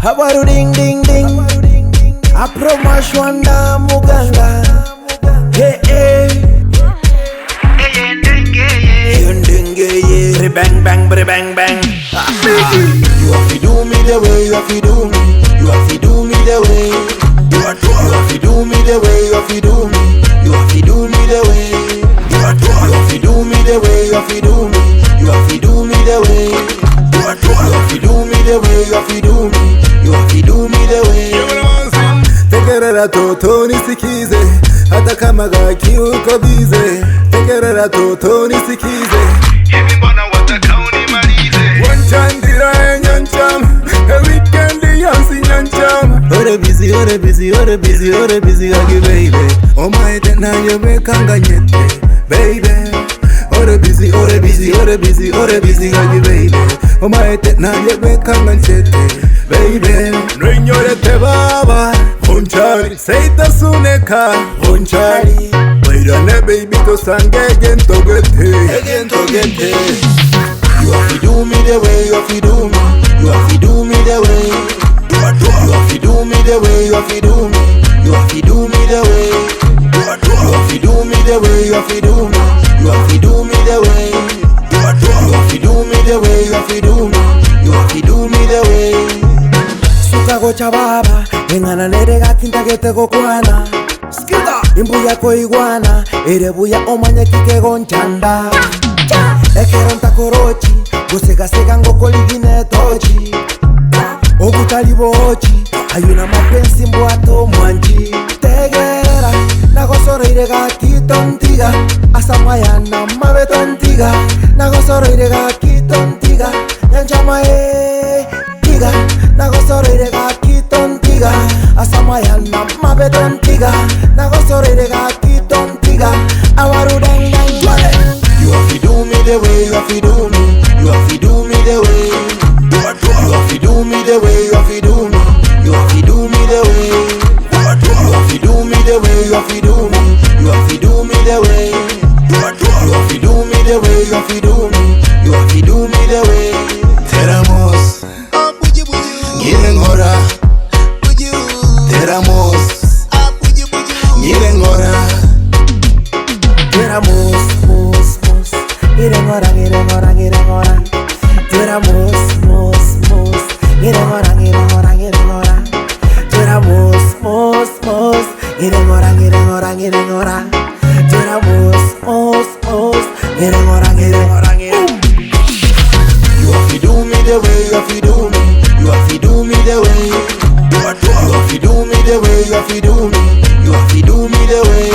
Habaru ding ding ding. Aproma shwanda muganga. Hey hey. Yendenge bang bang bang bang. You have to do me the way, you have to do me. You have to do me the way. You have to do me the way, you have to do me. You have to do me the way. You have to do me the way, you have to do me. You have to do me the way. You have to do me the way, you have to do me. You have to do me the way. Tekerera toto nisikize, hata kama gaki uko bize. Tekerera toto nisikize, hivi mbona wataka unimalize? wanchandira nyanchama, weekend yansi nyanchama. Ore busy, ore busy, ore busy, ore busy agi baby. Oh my tena yebe kanga nyete, baby. Ore busy, ore busy, ore busy, ore busy agi baby. Oh my tena yebe kanga nyete, baby. Nrinyore te baba, honchari, seita suneka, honchari. Wairane baby to sange again togete, again togete. You have to do me the way, you have to do me. You have to do me the way. You have to do me the way, you have to do me. You have to do me the way. You have to do me the way, you have to do me. You have to do me the way. You have to do me the way, you have to do me. You have to do me the way. Suka gocha baba, engana nerega kinta gete gokwana. Skida, imbuya ko iguana, erebuya omanya kike gonchanda. Ekeronta korochi, gusega sega ngokoligine tochi. Ogutali bochi, ayuna mapenzi mbwato mwanji. Tegera, nagosoro irega kitontiga. Asamaya na mabe tontiga. Nagosoro irega kitontiga. Nyanchama tiga. Nagosoro irega kitontiga. Asamaya na mabe tontiga. Nagosoro irega kitontiga. Awaru dang dang. You have to do me the way, you have to do me. You have to do me the way. You have to do me the way, you have to do me. You have to do me the way. You have to do me the way, you have to do me. You have to do me the way. You have to do me the way, you have to do me. You have to do me the way. Teramos, Ngirengora, Teramos, Ngirengora, Teramos, mos, mos. Ngirengora, ngirengora, ngirengora. Teramos, mos, mos. Ngirengora, ngirengora, ngirengora. Teramos, mos, mos. Ngirengora, ngirengora, ngirengora. Teramos, mos, mos. Ngirengora, ngirengora, ngirengora. You have to do me the way, you have to do me. You have to do me the way. You have to do me the way, you have to do me. You have to do me the way.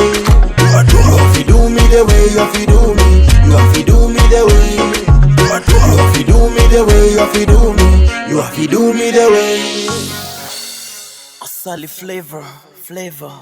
You have to do me the way, you have to do me. You have to do me the way. You have to do me the way, you have to do me. You have to do me the way. Asali flavor, flavor.